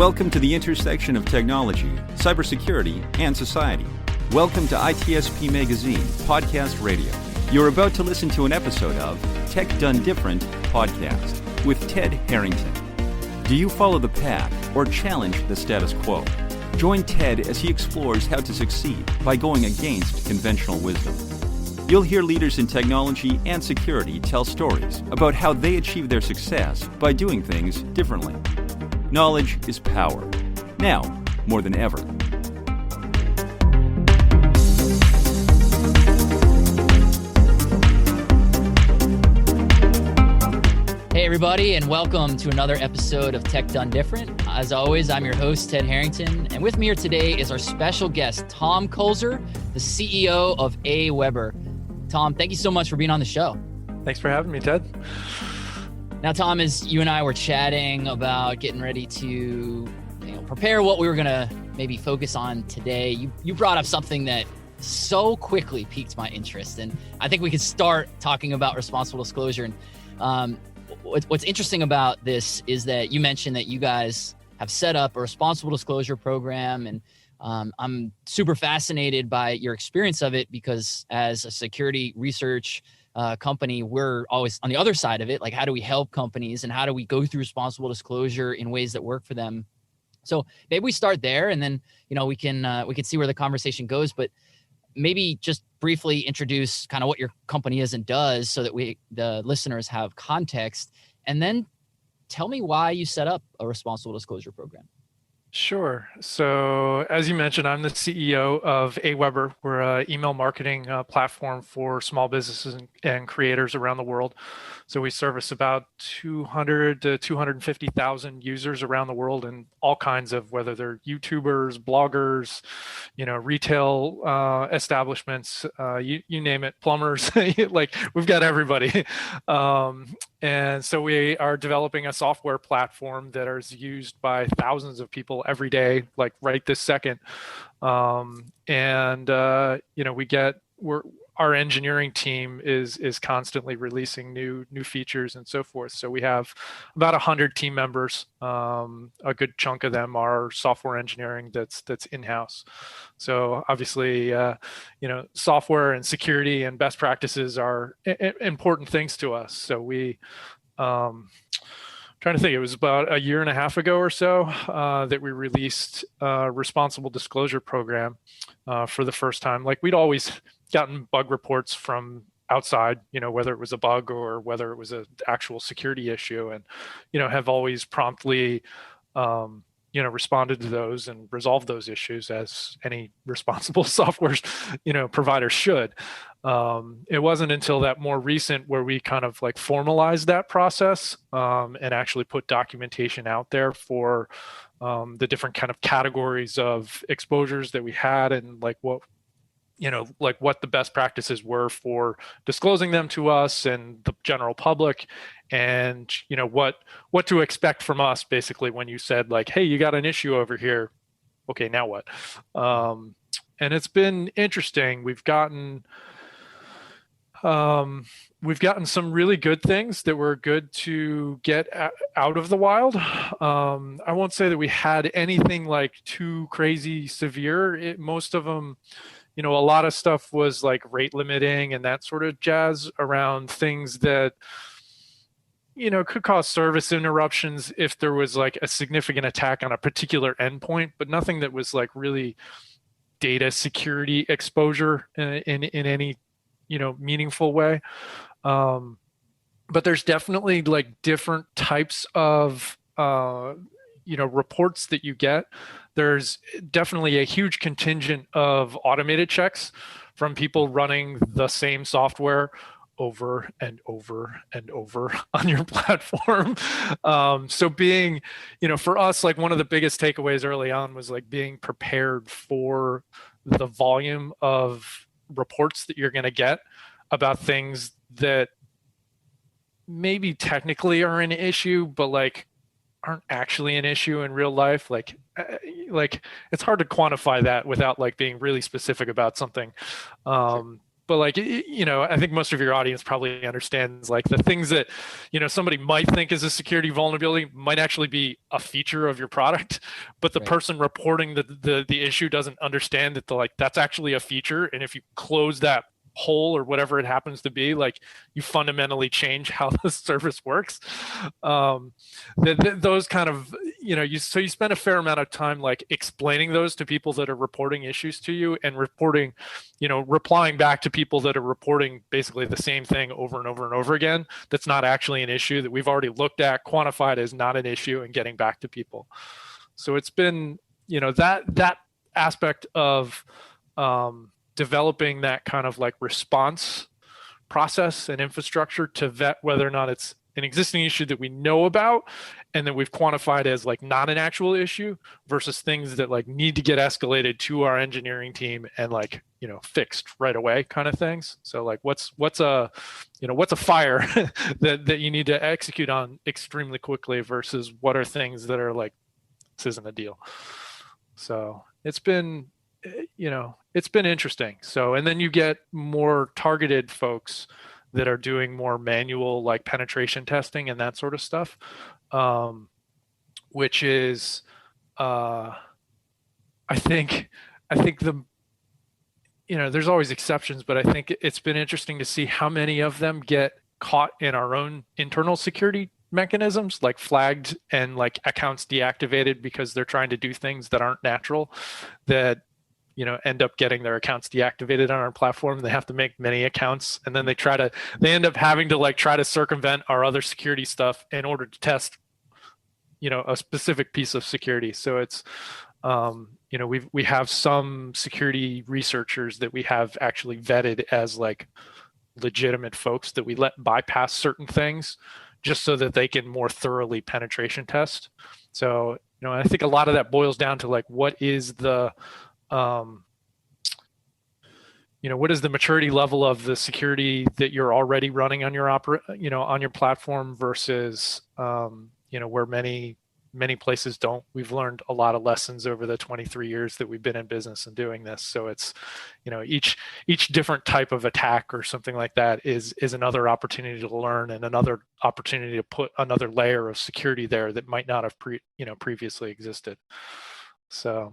Welcome to the intersection of technology, cybersecurity, and society. Welcome to ITSP Magazine Podcast Radio. You're about to listen to an episode of Tech Done Different Podcast with Ted Harrington. Do you follow the pack or challenge the status quo? Join Ted as he explores how to succeed by going against conventional wisdom. You'll hear leaders in technology and security tell stories about how they achieve their success by doing things differently. Knowledge is power. Now, more than ever. Hey everybody, and welcome to another episode of Tech Done Different. As always, I'm your host, Ted Harrington, and with me here today is our special guest, Tom Kuzler, the CEO of AWeber. Tom, thank you so much for being on the show. Thanks for having me, Ted. Now, Tom, as you and I were chatting about getting ready to prepare what we were going to maybe focus on today, you brought up something that so quickly piqued my interest, and I think we could start talking about responsible disclosure. And what's interesting about this is that you mentioned that you guys have set up a responsible disclosure program, and I'm super fascinated by your experience of it because as a security research company, we're always on the other side of it. Like, how do we help companies and how do we go through responsible disclosure in ways that work for them? So maybe we start there, and then we can see where the conversation goes. But maybe just briefly introduce kind of what your company is and does so that the listeners have context, and then tell me why you set up a responsible disclosure program. Sure. So as you mentioned, I'm the CEO of AWeber. We're an email marketing platform for small businesses and creators around the world. So we service about 200 to 250,000 users around the world in all kinds of, whether they're YouTubers, bloggers, retail establishments, you name it, plumbers, like we've got everybody. And so we are developing a software platform that is used by thousands of people every day, like right this second. Our engineering team is constantly releasing new features and so forth. So we have about 100 team members. A good chunk of them are software engineering that's in-house. So obviously, software and security and best practices are important things to us. So we, trying to think, it was about a year and a half ago or so that we released a responsible disclosure program for the first time. Like, we'd always gotten bug reports from outside, whether it was a bug or whether it was an actual security issue, and have always promptly responded to those and resolved those issues as any responsible software provider should. It wasn't until that more recent where we kind of like formalized that process and actually put documentation out there for the different kind of categories of exposures that we had, and like what the best practices were for disclosing them to us and the general public, and what to expect from us basically when you said like, hey, you got an issue over here. Okay, now what? And it's been interesting. We've gotten some really good things that were good to get out of the wild. I won't say that we had anything like too crazy severe. Most of them, a lot of stuff was like rate limiting and that sort of jazz around things that, could cause service interruptions if there was like a significant attack on a particular endpoint, but nothing that was like really data security exposure in any, meaningful way. But there's definitely like different types of, reports that you get. There's definitely a huge contingent of automated checks from people running the same software over and over and over on your platform. So being, for us, like one of the biggest takeaways early on was like being prepared for the volume of reports that you're going to get about things that maybe technically are an issue, but like aren't actually an issue in real life. Like it's hard to quantify that without like being really specific about something. but like, I think most of your audience probably understands like the things that, somebody might think is a security vulnerability might actually be a feature of your product, but the person reporting the issue doesn't understand that that's actually a feature. And if you close that hole or whatever it happens to be, like you fundamentally change how the service works. Those kind of, you spend a fair amount of time like explaining those to people that are reporting issues to you, and replying back to people that are reporting basically the same thing over and over and over again. That's not actually an issue, that we've already looked at, quantified as not an issue, and getting back to people. So it's been, that aspect of, developing that kind of like response process and infrastructure to vet whether or not it's an existing issue that we know about and that we've quantified as like not an actual issue, versus things that like need to get escalated to our engineering team and like, fixed right away kind of things. So like what's a fire that you need to execute on extremely quickly, versus what are things that are like, this isn't a deal. So it's been interesting. So, and then you get more targeted folks that are doing more manual like penetration testing and that sort of stuff, which is, I think there's always exceptions, but I think it's been interesting to see how many of them get caught in our own internal security mechanisms, like flagged and like accounts deactivated because they're trying to do things that aren't natural, that end up getting their accounts deactivated on our platform. They have to make many accounts, and then they end up having to like try to circumvent our other security stuff in order to test, a specific piece of security. So it's, we have some security researchers that we have actually vetted as like legitimate folks that we let bypass certain things just so that they can more thoroughly penetration test. So, I think a lot of that boils down to like, what is the what is the maturity level of the security that you're already running on your on your platform versus where many places don't. We've learned a lot of lessons over the 23 years that we've been in business and doing this. So it's, each different type of attack or something like that is another opportunity to learn, and another opportunity to put another layer of security there that might not have previously existed. So.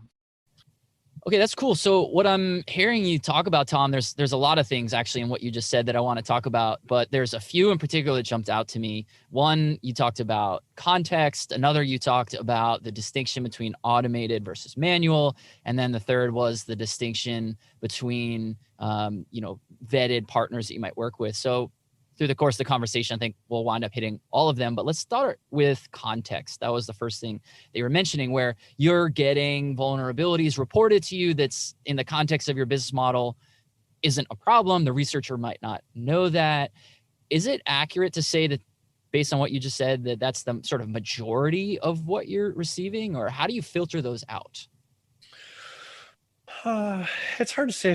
Okay, that's cool. So what I'm hearing you talk about, Tom, there's a lot of things actually in what you just said that I want to talk about, but there's a few in particular that jumped out to me. One, you talked about context. Another, you talked about the distinction between automated versus manual. And then the third was the distinction between, vetted partners that you might work with. So through the course of the conversation, I think we'll wind up hitting all of them, but let's start with context. That was the first thing that you were mentioning, where you're getting vulnerabilities reported to you that's in the context of your business model isn't a problem. The researcher might not know that. Is it accurate to say that, based on what you just said, that that's the sort of majority of what you're receiving, or how do you filter those out? It's hard to say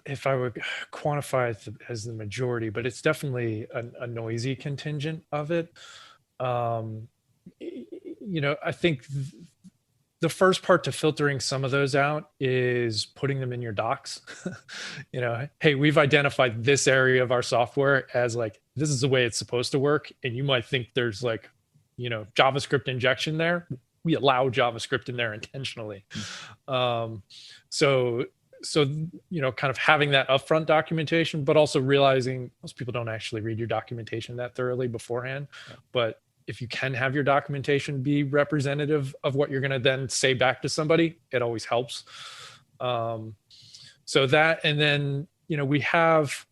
if I would quantify it as the majority, but it's definitely a noisy contingent of it. I think the first part to filtering some of those out is putting them in your docs. Hey, we've identified this area of our software as like, this is the way it's supposed to work. And you might think there's like, JavaScript injection there. We allow JavaScript in there intentionally. So kind of having that upfront documentation, but also realizing most people don't actually read your documentation that thoroughly beforehand. Yeah. But if you can have your documentation be representative of what you're going to then say back to somebody, it always helps. So that, and then, we have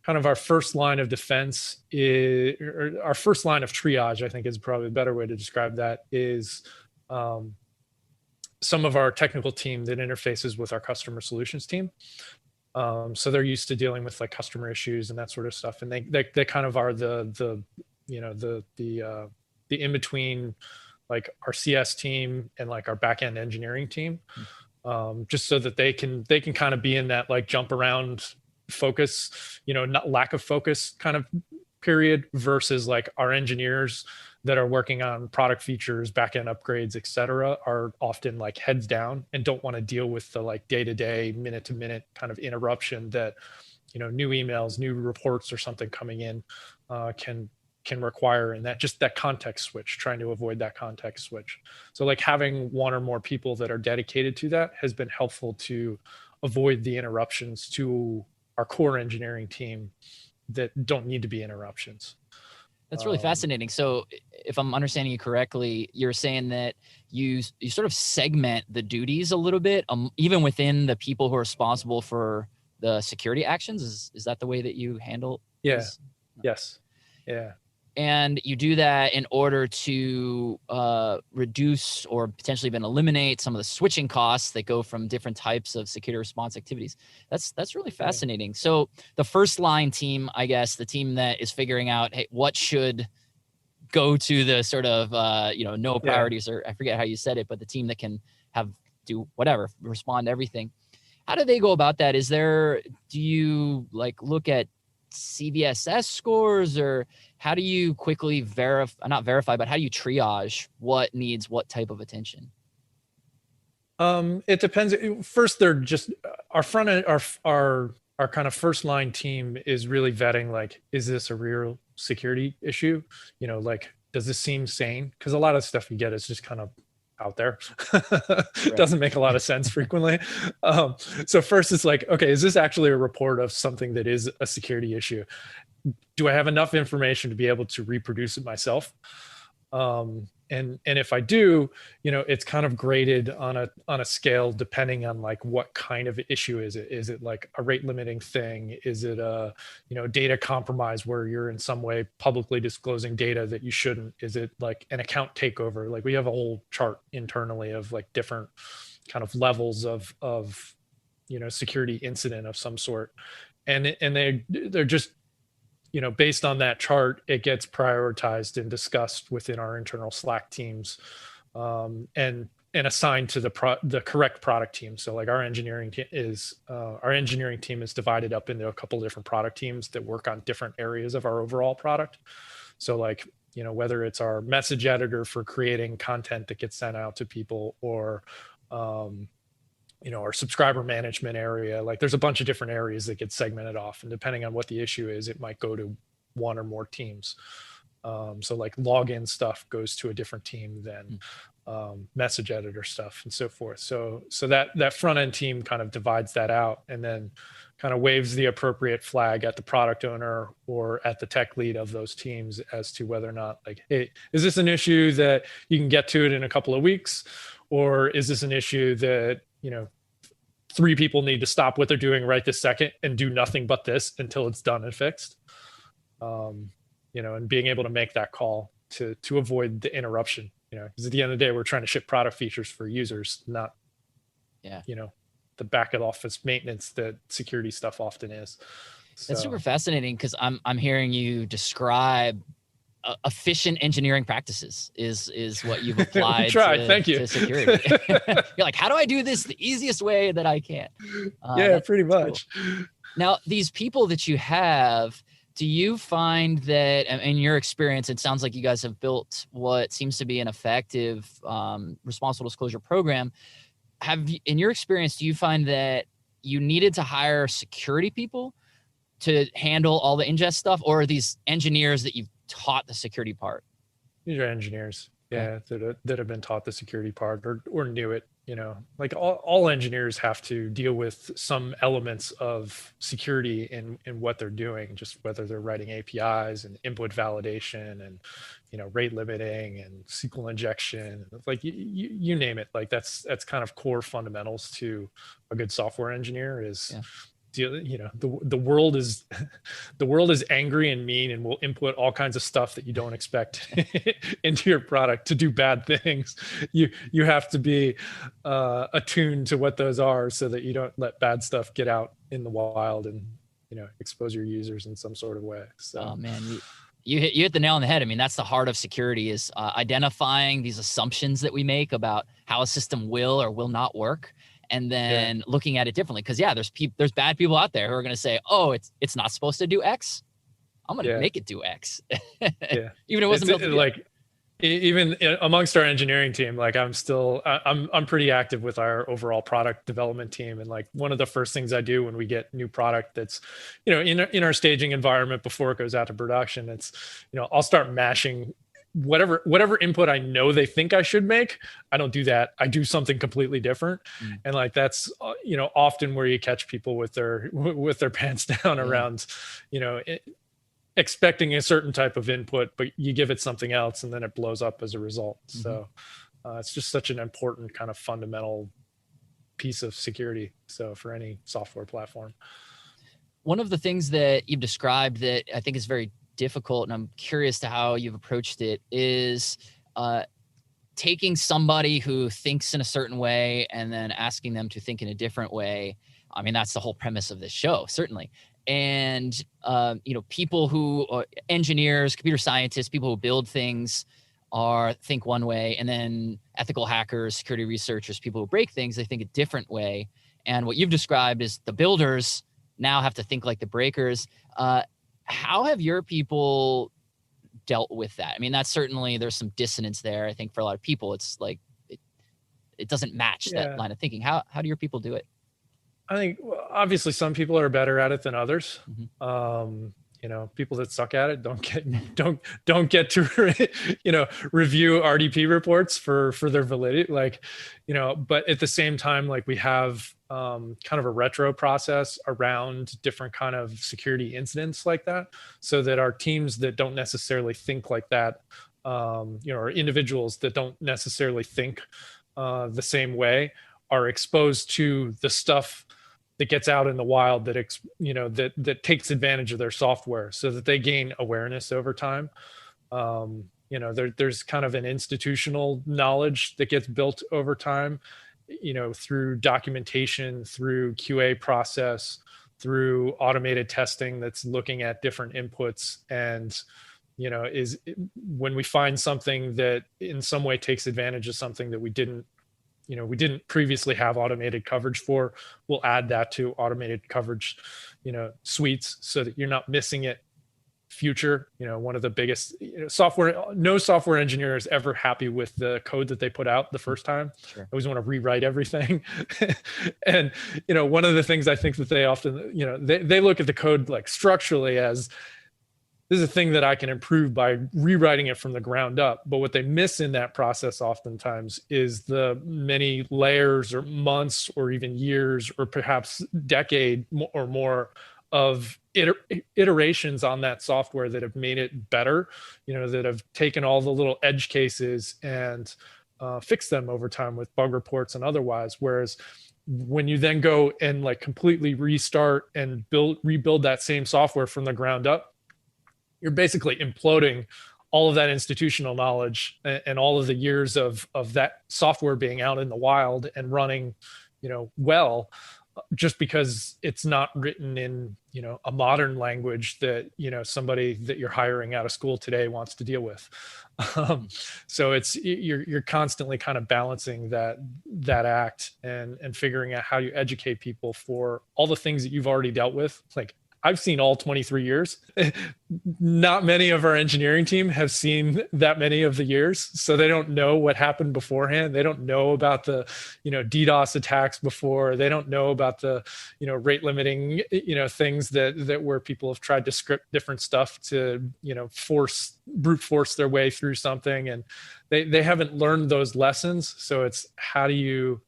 kind of our first line of defense or our first line of triage, I think is probably a better way to describe that, is some of our technical team that interfaces with our customer solutions team. So they're used to dealing with like customer issues and that sort of stuff. And they kind of are the in between like our CS team and like our backend engineering team, just so that they can kind of be in that like jump around focus, not lack of focus kind of period, versus like our engineers that are working on product features, backend upgrades, et cetera, are often like heads down and don't want to deal with the like day-to-day, minute-to-minute kind of interruption that new emails, new reports or something coming in can require, and that context switch, trying to avoid that context switch. So like having one or more people that are dedicated to that has been helpful to avoid the interruptions to our core engineering team that don't need to be interruptions. That's really fascinating. So if I'm understanding you correctly, you're saying that you sort of segment the duties a little bit, even within the people who are responsible for the security actions. Is that the way that you handle? Yeah. This? Yes. Yeah. And you do that in order to reduce or potentially even eliminate some of the switching costs that go from different types of security response activities. That's really fascinating. Yeah. So the first line team, I guess, the team that is figuring out, hey, what should go to the sort of no priorities, or I forget how you said it, but the team that can do whatever, respond to everything. How do they go about that? Do you like look at CVSS scores, or how do you quickly not verify, but how do you triage what needs what type of attention? It depends. First, they're just our front end, our kind of first line team is really vetting, like, is this a real security issue? Like, does this seem sane? Because a lot of stuff we get is just kind of out there. Right. Doesn't make a lot of sense frequently. So first it's like, okay, is this actually a report of something that is a security issue? Do I have enough information to be able to reproduce it myself? And if I do, it's kind of graded on a scale depending on like what kind of issue is it? Is it like a rate limiting thing? Is it a data compromise where you're in some way publicly disclosing data that you shouldn't? Is it like an account takeover? Like we have a whole chart internally of like different kind of levels of security incident of some sort, and they're just based on that chart, it gets prioritized and discussed within our internal Slack teams, and assigned to the correct product team. So like our engineering team is divided up into a couple of different product teams that work on different areas of our overall product. So like, whether it's our message editor for creating content that gets sent out to people, or our subscriber management area, like there's a bunch of different areas that get segmented off, and depending on what the issue is, it might go to one or more teams. So like login stuff goes to a different team than message editor stuff and so forth. So that front end team kind of divides that out and then kind of waves the appropriate flag at the product owner or at the tech lead of those teams as to whether or not, like, hey, is this an issue that you can get to it in a couple of weeks? Or is this an issue that, 3 people need to stop what they're doing right this second and do nothing but this until it's done and fixed? And being able to make that call to avoid the interruption, because at the end of the day, we're trying to ship product features for users, not, the back of office maintenance that security stuff often is. So. That's super fascinating, because I'm hearing you describe efficient engineering practices is what you've applied to security. You're like, how do I do this the easiest way that I can? Pretty much. Cool. Now, these people that you have, do you find that, in your experience, it sounds like you guys have built what seems to be an effective responsible disclosure program. In your experience, do you find that you needed to hire security people to handle all the ingest stuff, or are these engineers that you've taught the security part? These are engineers, that have been taught the security part or knew it. Like all engineers have to deal with some elements of security in what they're doing, just whether they're writing APIs and input validation and rate limiting and SQL injection, like you name it. Like that's kind of core fundamentals to a good software engineer is. Yeah. The world is angry and mean and will input all kinds of stuff that you don't expect into your product to do bad things. You have to be attuned to what those are so that you don't let bad stuff get out in the wild and expose your users in some sort of way. So. Oh man, you hit the nail on the head. I mean, that's the heart of security, is identifying these assumptions that we make about how a system will or will not work, and then looking at it differently. Because there's bad people out there who are going to say, oh, it's not supposed to do X. I'm going to make it do X. Even if it wasn't built to do. Even amongst our engineering team, like I'm pretty active with our overall product development team. And like one of the first things I do when we get new product that's, in our staging environment before it goes out to production, it's, I'll start mashing whatever input I know they think I should make. I don't do that. I do something completely different. And like, that's, often where you catch people with their pants down around, expecting a certain type of input, but you give it something else and then it blows up as a result. So it's just such an important kind of fundamental piece of security. So for any software platform. One of the things that you've described that I think is very difficult, and I'm curious to how you've approached it, is taking somebody who thinks in a certain way and then asking them to think in a different way. I mean, that's the whole premise of this show, certainly. And, people who are engineers, computer scientists, people who build things think one way, and then ethical hackers, security researchers, people who break things, they think a different way. And what you've described is the builders now have to think like the breakers. How have your people dealt with that? I mean, that's certainly, there's some dissonance there. I think for a lot of people, it's like, it doesn't match that line of thinking. How do your people do it? I think obviously some people are better at it than others. People that suck at it don't get to review RDP reports for their validity. But at the same time, like we have kind of a retro process around different kind of security incidents like that, so that our teams that don't necessarily think like that, or individuals that don't necessarily think the same way, are exposed to the stuff that gets out in the wild that takes advantage of their software, so that they gain awareness over time. There's kind of an institutional knowledge that gets built over time, through documentation, through QA process, through automated testing that's looking at different inputs. And, is when we find something that in some way takes advantage of something that we didn't previously have automated coverage for, we'll add that to automated coverage, suites, so that you're not missing it future. One of the biggest no software engineer is ever happy with the code that they put out the first time. Sure. I always want to rewrite everything. And, one of the things I think that they often, they look at the code like structurally as, this is a thing that I can improve by rewriting it from the ground up. But what they miss in that process oftentimes is the many layers or months or even years or perhaps decade or more of iterations on that software that have made it better, that have taken all the little edge cases and fixed them over time with bug reports and otherwise. Whereas when you then go and like completely restart and rebuild that same software from the ground up, you're basically imploding all of that institutional knowledge and all of the years of that software being out in the wild and running, well, just because it's not written in, a modern language that, somebody that you're hiring out of school today wants to deal with. So it's, you're constantly kind of balancing that act and figuring out how you educate people for all the things that you've already dealt with. Like, I've seen all 23 years. Not many of our engineering team have seen that many of the years. So they don't know what happened beforehand. They don't know about the, DDoS attacks before. They don't know about the, rate limiting, things that where people have tried to script different stuff to, brute force their way through something. And they haven't learned those lessons. So it's how do you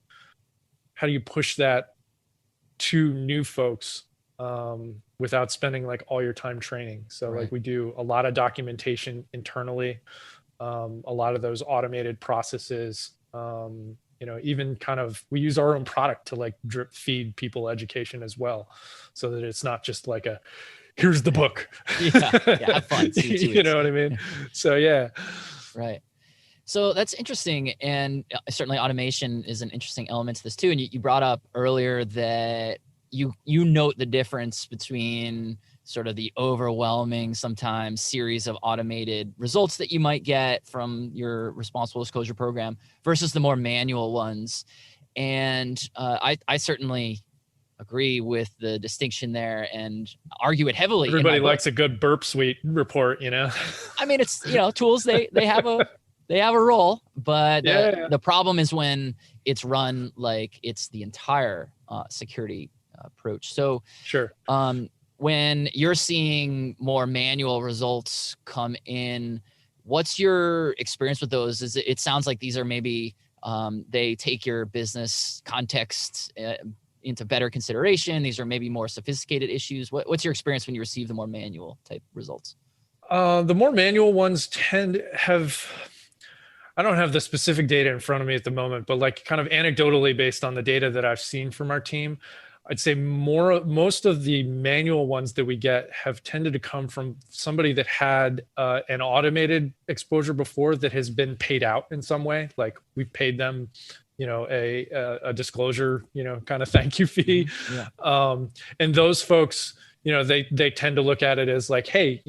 push that to new folks without spending like all your time training. So Like we do a lot of documentation internally, a lot of those automated processes, even kind of, we use our own product to like drip feed people education as well. So that it's not just like here's the book. Have fun. You know what I mean? So, yeah. Right. So that's interesting. And certainly automation is an interesting element to this too. And you brought up earlier that you note the difference between sort of the overwhelming sometimes series of automated results that you might get from your responsible disclosure program versus the more manual ones. And I certainly agree with the distinction there and argue it heavily. Everybody likes a good burp suite report, I mean, it's, tools, they have they have a role, but the problem is when it's run like it's the entire security approach. So Sure. When you're seeing more manual results come in, what's your experience with those? It sounds like these are maybe they take your business context into better consideration. These are maybe more sophisticated issues. What's your experience when you receive the more manual type results? The more manual ones tend to have, I don't have the specific data in front of me at the moment, but like kind of anecdotally based on the data that I've seen from our team, I'd say most of the manual ones that we get have tended to come from somebody that had an automated exposure before that has been paid out in some way. Like we've paid them, a disclosure, kind of thank you fee. Yeah. And those folks, they tend to look at it as like, hey,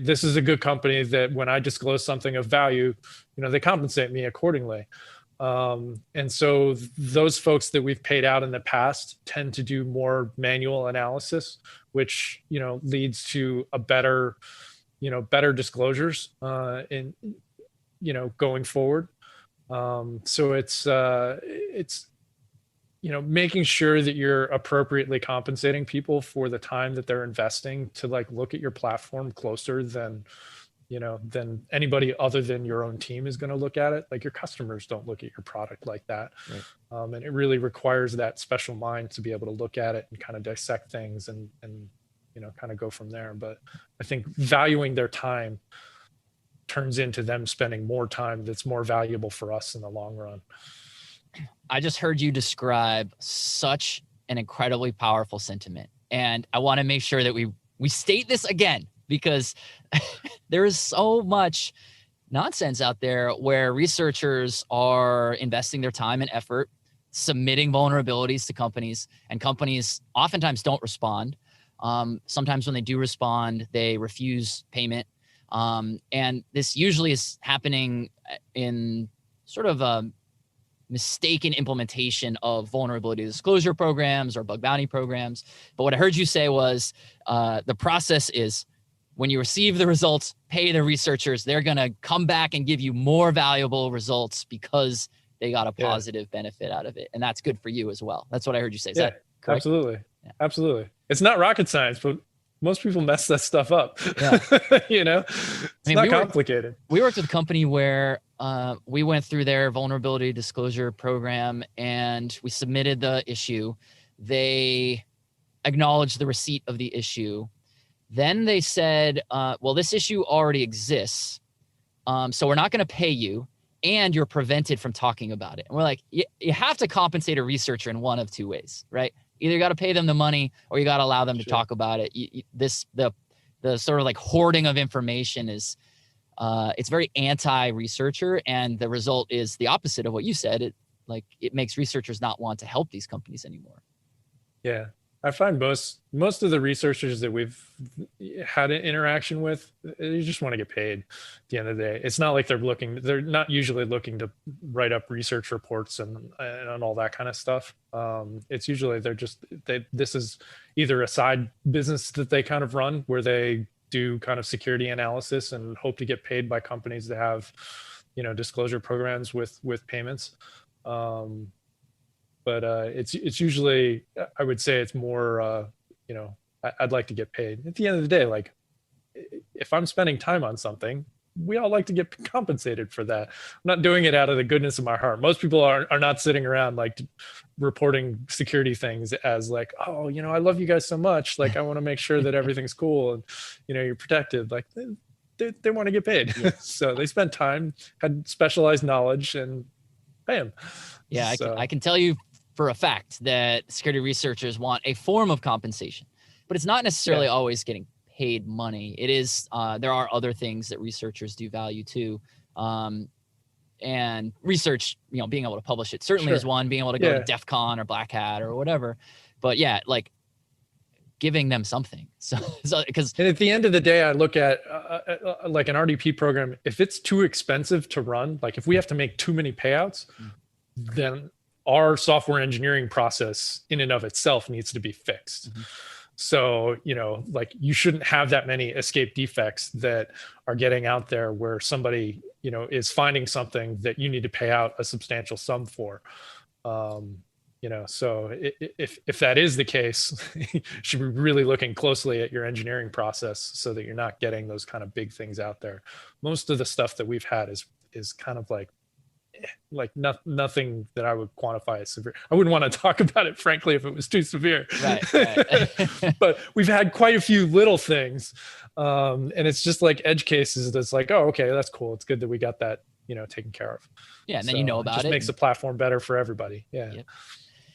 this is a good company that when I disclose something of value, they compensate me accordingly. And so those folks that we've paid out in the past tend to do more manual analysis, which, leads to a better disclosures, going forward. So it's making sure that you're appropriately compensating people for the time that they're investing to like look at your platform closer than anybody other than your own team is going to look at it. Like your customers don't look at your product like that. Right. And it really requires that special mind to be able to look at it and kind of dissect things and kind of go from there. But I think valuing their time turns into them spending more time that's more valuable for us in the long run. I just heard you describe such an incredibly powerful sentiment. And I want to make sure that we state this again, because there is so much nonsense out there where researchers are investing their time and effort, submitting vulnerabilities to companies, and companies oftentimes don't respond. Sometimes when they do respond, they refuse payment. And this usually is happening in sort of a mistaken implementation of vulnerability disclosure programs or bug bounty programs. But what I heard you say was the process is when you receive the results, pay the researchers. They're going to come back and give you more valuable results because they got a positive benefit out of it. And that's good for you as well. That's what I heard you say. Is that correct? Absolutely. Yeah. Absolutely. It's not rocket science, but most people mess that stuff up. Yeah. It's not complicated. We worked with a company where we went through their vulnerability disclosure program and we submitted the issue. They acknowledged the receipt of the issue. Then they said, well, this issue already exists. So we're not going to pay you and you're prevented from talking about it. And we're like, you have to compensate a researcher in one of two ways, right? Either you got to pay them the money or you got to allow them to talk about it. The sort of like hoarding of information is, it's very anti-researcher. And the result is the opposite of what you said. It makes researchers not want to help these companies anymore. Yeah. I find most of the researchers that we've had an interaction with, they just want to get paid at the end of the day. It's not like they're not usually looking to write up research reports and all that kind of stuff. It's usually this is either a side business that they kind of run where they do kind of security analysis and hope to get paid by companies that have, disclosure programs with payments. But it's usually, I would say it's more, I'd like to get paid. At the end of the day, like if I'm spending time on something, we all like to get compensated for that. I'm not doing it out of the goodness of my heart. Most people are not sitting around like reporting security things as like, oh, I love you guys so much. Like I want to make sure that everything's cool and, you're protected. Like they want to get paid. Yeah. So they spend time, had specialized knowledge and pay them. Yeah, I can tell you for a fact that security researchers want a form of compensation, but it's not necessarily always getting paid money. It is, there are other things that researchers do value too. And research, being able to publish it certainly is one, being able to go to DEF CON or Black Hat or whatever. But like giving them something. So because at the end of the day, I look at like an RDP program, if it's too expensive to run, like if we have to make too many payouts, then our software engineering process in and of itself needs to be fixed. So, like you shouldn't have that many escape defects that are getting out there where somebody, is finding something that you need to pay out a substantial sum for. So if that is the case, you should be really looking closely at your engineering process so that you're not getting those kind of big things out there. Most of the stuff that we've had is kind of like nothing that I would quantify as severe. I wouldn't want to talk about it, frankly, if it was too severe. Right. But we've had quite a few little things. And it's just like edge cases that's like, oh, okay, that's cool. It's good that we got that, taken care of. Yeah. And then about it. Just makes the platform better for everybody. Yeah. Yep.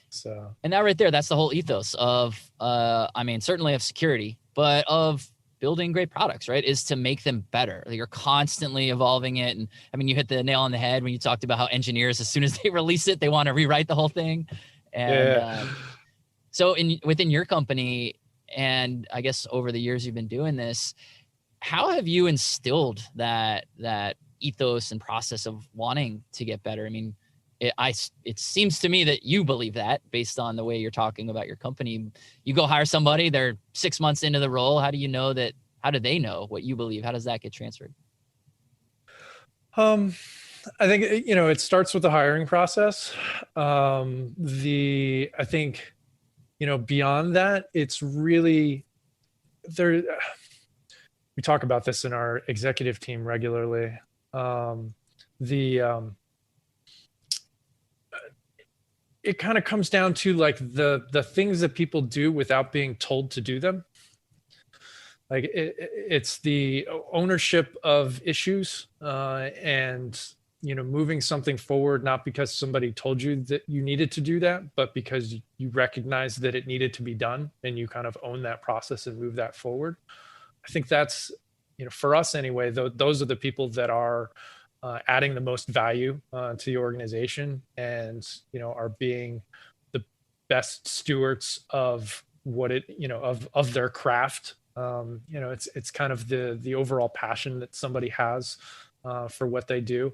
So. And that right there, that's the whole ethos of, certainly of security, but of building great products, right, is to make them better. You're constantly evolving it. And you hit the nail on the head when you talked about how engineers, as soon as they release it, they want to rewrite the whole thing. And so within your company, and I guess over the years you've been doing this, how have you instilled that ethos and process of wanting to get better? It seems to me that you believe that based on the way you're talking about your company. You go hire somebody, they're 6 months into the role. How do you know that? How do they know what you believe? How does that get transferred? I think, it starts with the hiring process. I think, beyond that, it's really there. We talk about this in our executive team regularly. It kind of comes down to like the things that people do without being told to do them. Like it's the ownership of issues and moving something forward, not because somebody told you that you needed to do that, but because you recognize that it needed to be done and you kind of own that process and move that forward. I think that's, for us anyway, those are the people that are adding the most value to the organization and, are being the best stewards of what of their craft. It's kind of the overall passion that somebody has for what they do.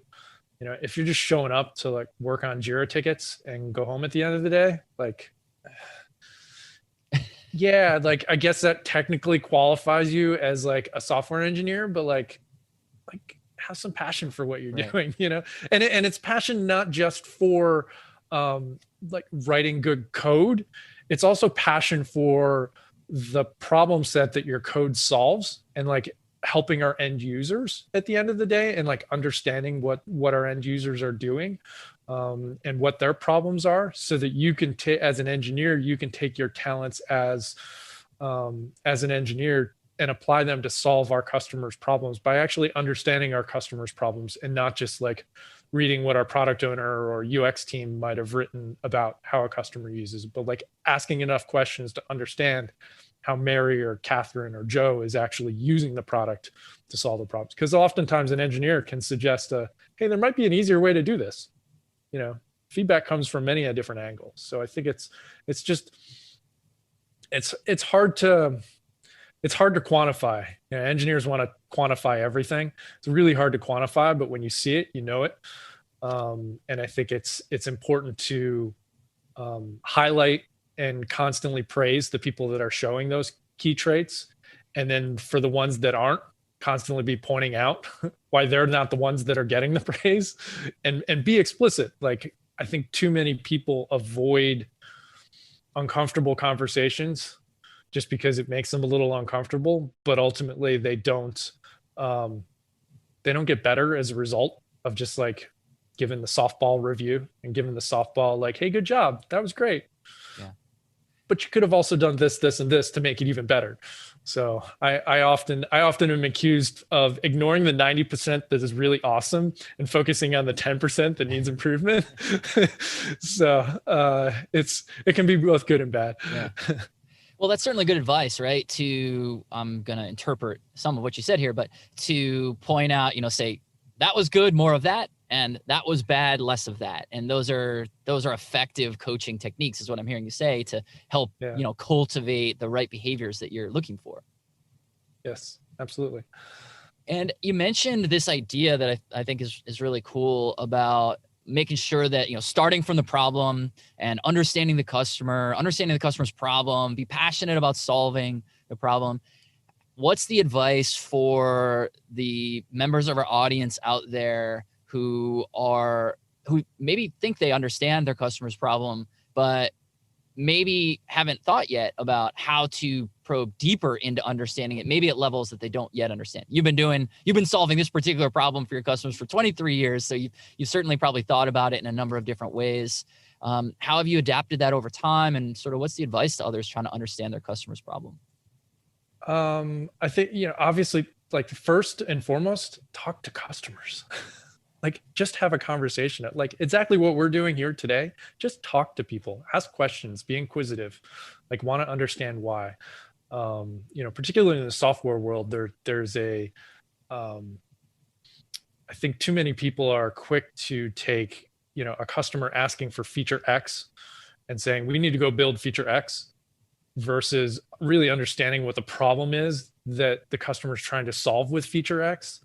If you're just showing up to like work on Jira tickets and go home at the end of the day, like, yeah, like I guess that technically qualifies you as like a software engineer, but like have some passion for what you're doing, and it's passion not just for like writing good code. It's also passion for the problem set that your code solves and like helping our end users at the end of the day and like understanding what our end users are doing and what their problems are, so that you can as an engineer, you can take your talents as an engineer and apply them to solve our customers' problems by actually understanding our customers' problems and not just like reading what our product owner or UX team might have written about how a customer uses it, but like asking enough questions to understand how Mary or Catherine or Joe is actually using the product to solve the problems. Because oftentimes an engineer can suggest hey, there might be an easier way to do this. Feedback comes from many different angles. So I think it's hard to quantify. Engineers want to quantify everything. It's really hard to quantify, but when you see it, you know it. And I think it's important to highlight and constantly praise the people that are showing those key traits. And then for the ones that aren't, constantly be pointing out why they're not the ones that are getting the praise, and be explicit. Like, I think too many people avoid uncomfortable conversations just because it makes them a little uncomfortable, but ultimately they don't get better as a result of just like giving the softball review and giving the softball like, hey, good job, that was great. Yeah. But you could have also done this, this, and this to make it even better. So I often am accused of ignoring the 90% that is really awesome and focusing on the 10% that needs improvement. So it can be both good and bad. Yeah. Well, that's certainly good advice, right? I'm going to interpret some of what you said here, but to point out, say that was good, more of that, and that was bad, less of that. And those are effective coaching techniques, is what I'm hearing you say, to help, cultivate the right behaviors that you're looking for. Yes, absolutely. And you mentioned this idea that I think is really cool about making sure that, starting from the problem and understanding the customer's problem, be passionate about solving the problem. What's the advice for the members of our audience out there who maybe think they understand their customer's problem, but maybe haven't thought yet about how to probe deeper into understanding it, maybe at levels that they don't yet understand? You've been solving this particular problem for your customers for 23 years. So you've certainly probably thought about it in a number of different ways. How have you adapted that over time, and sort of what's the advice to others trying to understand their customer's problem? I think, obviously, like, first and foremost, talk to customers. Like, just have a conversation. Like, exactly what we're doing here today. Just talk to people, ask questions, be inquisitive, like, want to understand why. Particularly in the software world, there's I think too many people are quick to take, a customer asking for feature X and saying, we need to go build feature X, versus really understanding what the problem is that the customer is trying to solve with feature X.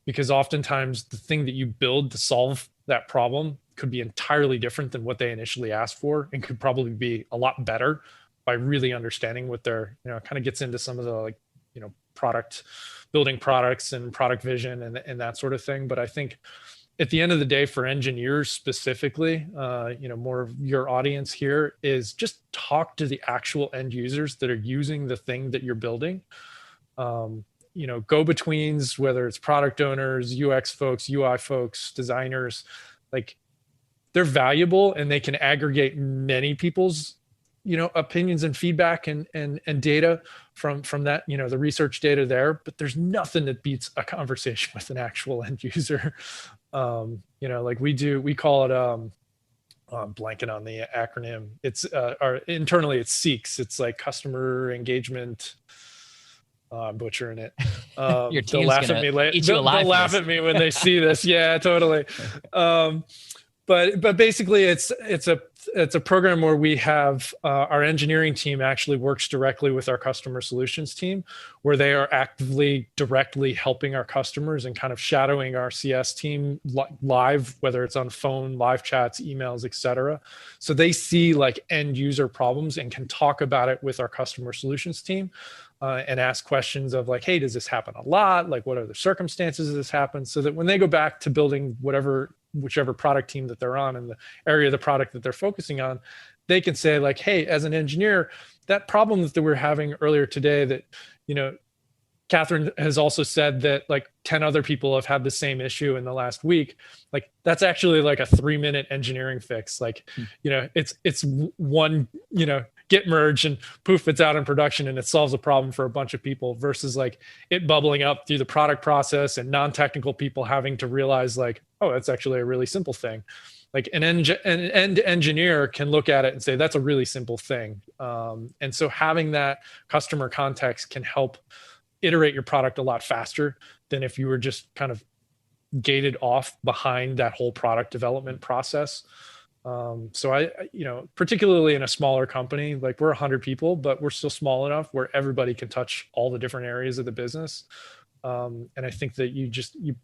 Because oftentimes the thing that you build to solve that problem could be entirely different than what they initially asked for, and could probably be a lot better by really understanding what they're, kind of gets into some of the, product building products and product vision and that sort of thing. But I think at the end of the day, for engineers specifically, more of your audience here is just talk to the actual end users that are using the thing that you're building. Go-betweens, whether it's product owners, UX folks, UI folks, designers, like, they're valuable and they can aggregate many people's, opinions and feedback and data from that, the research data there. But there's nothing that beats a conversation with an actual end user. Like we call it, I'm blanking on the acronym. It's internally it's SEEKS. It's like customer engagement. I'm butchering it. Your team's they'll laugh at me later. They'll laugh at me when they see this. Yeah, totally. But basically, it's a program where we have our engineering team actually works directly with our customer solutions team, where they are actively directly helping our customers and kind of shadowing our CS team live, whether it's on phone, live chats, emails, etc. So they see like end user problems and can talk about it with our customer solutions team. And ask questions of like, hey, does this happen a lot? Like, what are the circumstances of this happen? So that when they go back to building whichever product team that they're on and the area of the product that they're focusing on, they can say like, hey, as an engineer, that problem that we were having earlier today that, Catherine has also said that like 10 other people have had the same issue in the last week. Like, that's actually like a 3-minute engineering fix. Like, it's one, git merge and poof, it's out in production and it solves a problem for a bunch of people, versus like it bubbling up through the product process and non-technical people having to realize like, oh, that's actually a really simple thing. Like an end engineer can look at it and say, that's a really simple thing. And so having that customer context can help iterate your product a lot faster than if you were just kind of gated off behind that whole product development process. So I, particularly in a smaller company, like we're 100 people, but we're still small enough where everybody can touch all the different areas of the business. And I think that you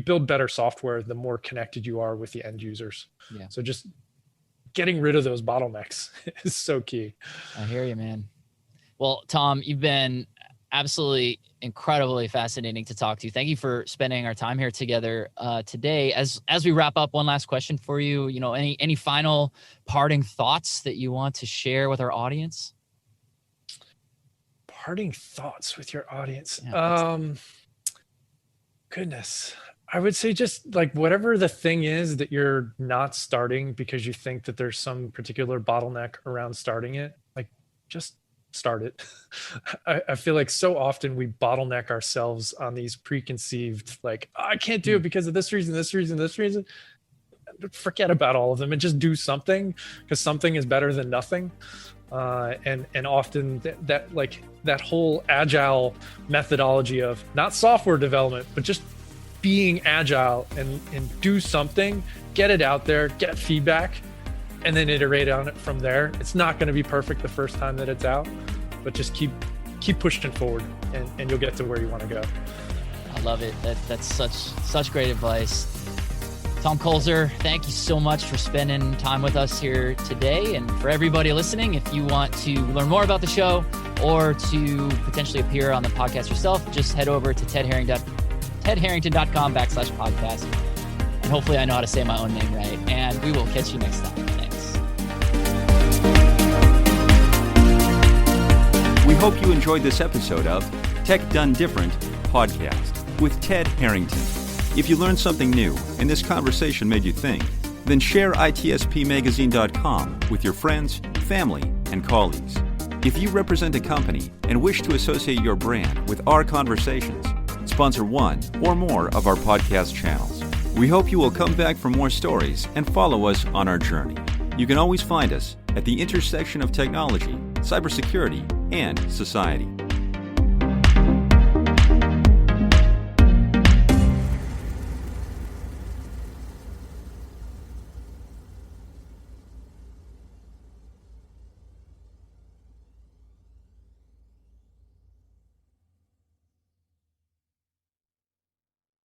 build better software the more connected you are with the end users. Yeah. So just getting rid of those bottlenecks is so key. I hear you, man. Well, Tom, you've been absolutely incredibly fascinating to talk to. Thank you for spending our time here together today. As we wrap up, one last question for you. Any final parting thoughts that you want to share with our audience? Parting thoughts with your audience. Yeah, goodness. I would say just like whatever the thing is that you're not starting because you think that there's some particular bottleneck around starting it, like just start it. I feel like so often we bottleneck ourselves on these preconceived, like, oh, I can't do it because of this reason, this reason, this reason. Forget about all of them and just do something, because something is better than nothing. And often that whole agile methodology of not software development, but just being agile and do something, get it out there, get feedback, and then iterate on it from there. It's not going to be perfect the first time that it's out, but just keep pushing forward and you'll get to where you want to go. I love it. That's such great advice. Tom Kuzler, thank you so much for spending time with us here today. And for everybody listening, if you want to learn more about the show or to potentially appear on the podcast yourself, just head over to tedharrington.com/podcast. And hopefully I know how to say my own name right. And we will catch you next time. Thanks. We hope you enjoyed this episode of Tech Done Different podcast with Ted Harrington. If you learned something new and this conversation made you think, then share itspmagazine.com with your friends, family, and colleagues. If you represent a company and wish to associate your brand with our conversations, sponsor one or more of our podcast channels. We hope you will come back for more stories and follow us on our journey. You can always find us at the intersection of technology, cybersecurity, and society.